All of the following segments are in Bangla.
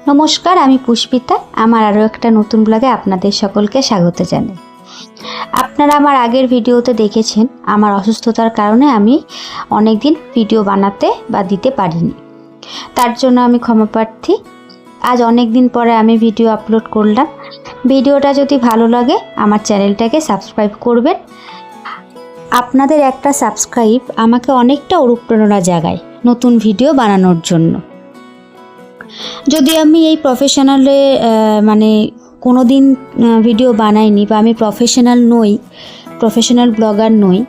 নমস্কার, আমি পুষ্পিতা। আমার আরও একটা নতুন ব্লগে আপনাদের সকলকে স্বাগত জানাই। আপনারা আমার আগের ভিডিওতে দেখেছেন আমার অসুস্থতার কারণে আমি অনেক দিন ভিডিও বানাতে বা দিতে পারিনি, তার জন্য আমি ক্ষমাপ্রার্থী। আজ অনেক দিন পরে আমি ভিডিও আপলোড করলাম। ভিডিওটা যদি ভালো লাগে আমার চ্যানেলটাকে সাবস্ক্রাইব করবেন। আপনাদের একটা সাবস্ক্রাইব আমাকে অনেকটা অনুপ্রেরণা জাগায় নতুন ভিডিও বানানোর জন্য। যদি আমি এই প্রফেশনালে কোনো দিন ভিডিও বানাইনি বা আমি প্রফেশনাল ব্লগার নই,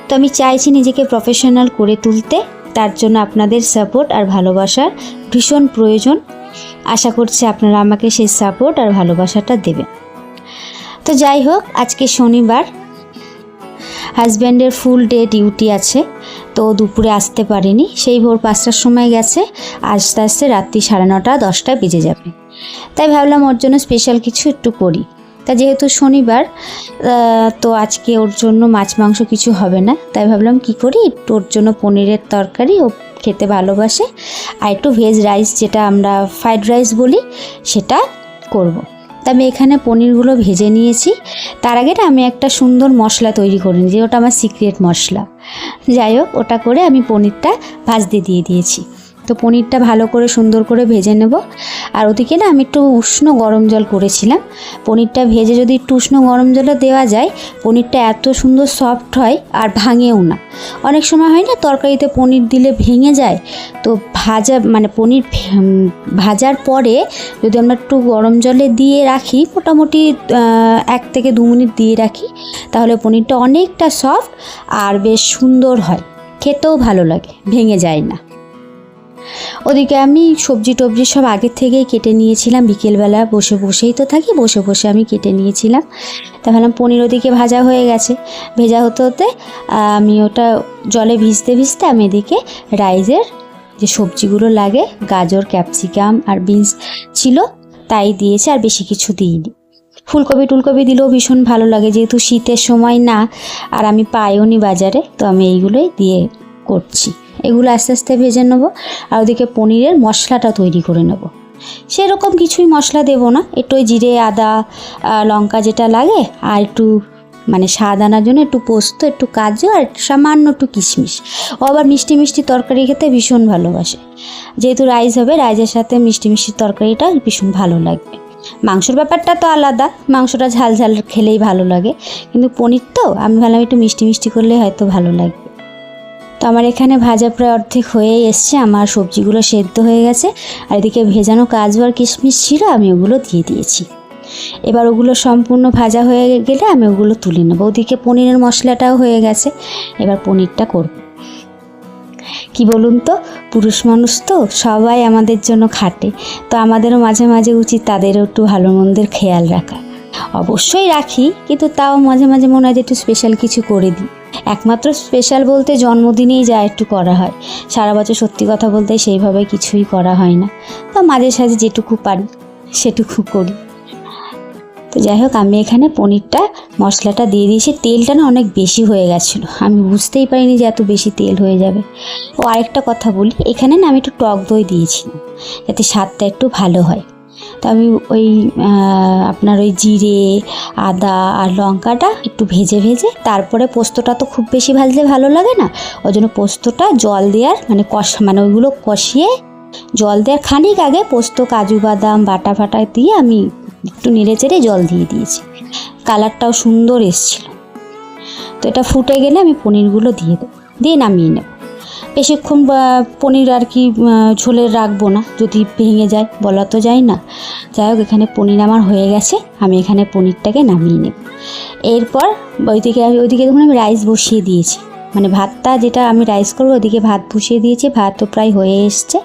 তো আমি চাইছি নিজেকে প্রফেশনাল করে তুলতে। তার জন্য আপনাদের সাপোর্ট আর ভালোবাসার ভীষণ প্রয়োজন। আশা করছি আপনারা আমাকে সেই সাপোর্ট আর ভালোবাসাটা দেবেন। তো যাই হোক, আজকে শনিবার, হাজব্যান্ডের ফুল ডে ডিউটি আছে, তো দুপুরে আসতে পারেনি। সেই ভোর 5টার সময় গেছে, আস্তে আস্তে রাত্রি 9:30 10টা বেজে যাবে। তাই ভাবলাম ওর জন্য স্পেশাল কিছু একটু করি। তা যেহেতু শনিবার, তো আজকে ওর জন্য মাছ মাংস কিছু হবে না। তাই ভাবলাম কি করি, একটু ওর জন্য পনিরের তরকারি, ও খেতে ভালোবাসে, আর একটু ভেজ রাইস, যেটা আমরা ফ্রাইড রাইস বলি, সেটা করব। তা আমি এখানে পনিরগুলো ভেজে নিয়েছি। তার আগে আমি একটা সুন্দর মশলা তৈরি করে নিয়েছি, ওটা আমার সিক্রেট মশলা। যাই হোক, ওটা করে আমি পনিরটা ভাজতে দিয়ে দিয়েছি। তো পনিরটা ভালো করে সুন্দর করে ভেজে নেব। আর ওদিকে আমি একটু উষ্ণ গরম জল করেছিলাম। পনিরটা ভেজে যদি একটু উষ্ণ গরম জলে দেওয়া যায়, পনিরটা এত সুন্দর সফট হয় আর ভাঙেও না। অনেক সময় হয় না, তরকারিতে পনির দিলে ভেঙে যায়। তো পনির ভাজার পরে যদি আমরা একটু গরম জলে দিয়ে রাখি, মোটামুটি 1 থেকে 2 মিনিট দিয়ে রাখি, তাহলে পনিরটা অনেকটা সফট আর বেশ সুন্দর হয়, খেতেও ভালো লাগে, ভেঙে যায় না। ওদিকে আমি সবজি টবজি সব আগের থেকেই কেটে নিয়েছিলাম। বিকেলবেলা বসেই তো থাকি, বসে আমি কেটে নিয়েছিলাম। তা ভাবলাম পনির ওদিকে ভাজা হয়ে গেছে, ভেজা হতে হতে আমি ওটা জলে ভিজতে আমি এদিকে রাইসের যে সবজিগুলো লাগে, গাজর, ক্যাপসিকাম আর বিনস ছিল, তাই দিয়েছি, আর বেশি কিছু দিইনি। ফুলকপি দিলেও ভীষণ ভালো লাগে, যেহেতু শীতের সময় না, আর আমি পাইও নি বাজারে, তো আমি এইগুলোই দিয়ে করছি। এগুলো আস্তে আস্তে ভেজে নেবো। আর ওদিকে পনিরের মশলাটা তৈরি করে নেব। সেরকম কিছুই মশলা দেব না, একটু ওই জিরে, আদা, লঙ্কা যেটা লাগে, আর একটু স্বাদ আনার জন্য একটু পোস্ত, একটু কাজু, আর সামান্য একটু কিশমিশ। ও আবার মিষ্টি মিষ্টি তরকারি খেতে ভীষণ ভালোবাসে। যেহেতু রাইস হবে, রাইসের সাথে মিষ্টি মিষ্টি তরকারিটা ভীষণ ভালো লাগবে। মাংসর ব্যাপারটা তো আলাদা, মাংসটা ঝাল ঝাল খেলেই ভালো লাগে, কিন্তু পনির তো আমি ভাবলাম একটু মিষ্টি মিষ্টি করলে হয়তো ভালো লাগবে। তো আমার এখানে ভাজা প্রায় অর্ধেক হয়েই এসছে, আমার সবজিগুলো সেদ্ধ হয়ে গেছে। আর এদিকে ভেজানো কাজু আর কিশমিশ ছিল, আমি ওগুলো দিয়ে দিয়েছি। এবার ওগুলো সম্পূর্ণ ভাজা হয়ে গেলে আমি ওগুলো তুলে নেবো। ওদিকে পনিরের মশলাটাও হয়ে গেছে, এবার পনিরটা করব। কি বলুন তো, পুরুষ মানুষ তো সবাই আমাদের জন্য খাটে, তো আমাদেরও মাঝে মাঝে উচিত তাদেরও একটু ভালো মন্দের খেয়াল রাখা। অবশ্যই রাখি, কিন্তু তাও মাঝে মাঝে মনে হয় যে একটু স্পেশাল কিছু করে দিই। একমাত্র স্পেশাল বলতে জন্মদিনেই যা একটু করা হয়, সারা বছর সত্যি কথা বলতে সেইভাবে কিছুই করা হয় না। তো মাঝে সাঝে যেটুকু পারি সেটুকু করি। তো যাই হোক, আমি এখানে পনিরটা মশলাটা দিয়ে দিয়েছি। তেলটা না অনেক বেশি হয়ে গেছিলো, আমি বুঝতেই পারিনি যে এত বেশি তেল হয়ে যাবে। ও আরেকটা কথা বলি, এখানে আমি একটু টক দই দিয়েছিলাম যাতে স্বাদটা একটু ভালো হয়। তো আমি আপনার ওই জিরে, আদা আর লঙ্কাটা একটু ভেজে তারপরে পোস্তটা তো খুব বেশি ভাজলে ভালো লাগে না, ওই জন্য পোস্তটা জল দেওয়ার ওইগুলো কষিয়ে জল দেওয়ার খানিক আগে পোস্ত, কাজু বাদাম বাটা দিয়ে আমি একটু নেড়ে চেড়ে জল দিয়ে দিয়েছি। কালারটাও সুন্দর এসছিল। তো এটা ফুটে গেলে আমি পনিরগুলো দিয়ে নামিয়ে নেব। বেশিক্ষণ পনির আর কি ঝোলে রাখবো না, যদি ভেঙে যায় বলা তো যায় না। যাই হোক, এখানে পনির আমার হয়ে গেছে, আমি এখানে পনিরটাকে নামিয়ে নেব। এরপর ওইদিকে দেখুন আমি রাইস বসিয়ে দিয়েছি, ভাতটা যেটা আমি রাইস করবো, ওদিকে ভাত বসিয়ে দিয়েছি। ভাত তো প্রায় হয়ে এসছে,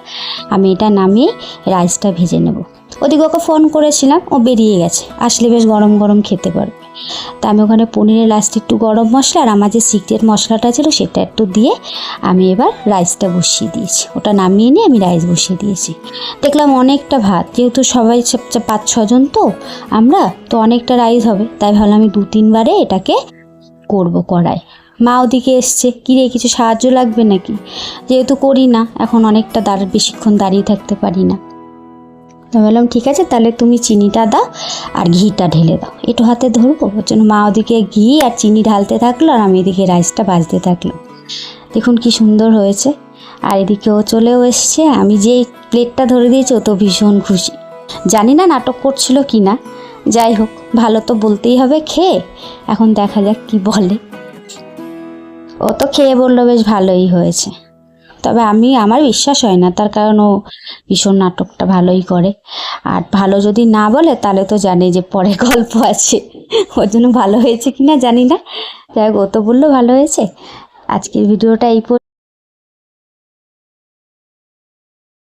আমি এটা নামিয়ে রাইসটা ভেজে নেব। ওদিকে ওকে ফোন করেছিলাম, ও বেরিয়ে গেছে, আসলে বেশ গরম গরম খেতে পারবে। তা আমি ওখানে পনিরের লাস্টে একটু গরম মশলা আর আমার যে সিক্রেট মশলাটা ছিল সেটা একটু দিয়ে আমি এবার রাইসটা বসিয়ে দিয়েছি। ওটা নামিয়ে নিয়ে আমি রাইস বসিয়ে দিয়েছি। দেখলাম অনেকটা ভাত, যেহেতু সবাই 5-6 জন তো আমরা, তো অনেকটা রাইস হবে, তাই ভাবলাম আমি 2-3 বারে এটাকে করব কড়াই। মা ওদিকে এসছে, কিরে কিছু সাহায্য লাগবে নাকি? যেহেতু করি না এখন, অনেকটা বেশিক্ষণ দাঁড়িয়ে থাকতে পারি না। আমি বললাম ঠিক আছে, তাহলে তুমি চিনিটা দাও আর ঘিটা ঢেলে দাও, একটু হাতে ধরবো। ওর জন্য মা ওদিকে ঘি আর চিনি ঢালতে থাকলো আর আমি এদিকে রাইসটা ভাজতে থাকলাম। দেখুন কি সুন্দর হয়েছে। আর এদিকে ও চলেও এসছে, আমি যেই প্লেটটা ধরে দিয়েছি ও তো ভীষণ খুশি। জানি না নাটক করছিল কি না, যাই হোক ভালো তো বলতেই হবে খেয়ে, এখন দেখা যাক কি বলে। ও তো খেয়ে বললো বেশ ভালোই হয়েছে, তবে আমার বিশ্বাস হয় না, তার কারণ ও ভীষণ নাটকটা ভালোই করে। আর ভালো যদি না বলে তাহলে তো জানি যে পরে গল্প আছে, ওর জন্য ভালো হয়েছে কি না জানি না, যাই হোক ও তো বললো ভালো হয়েছে। আজকের ভিডিওটা এই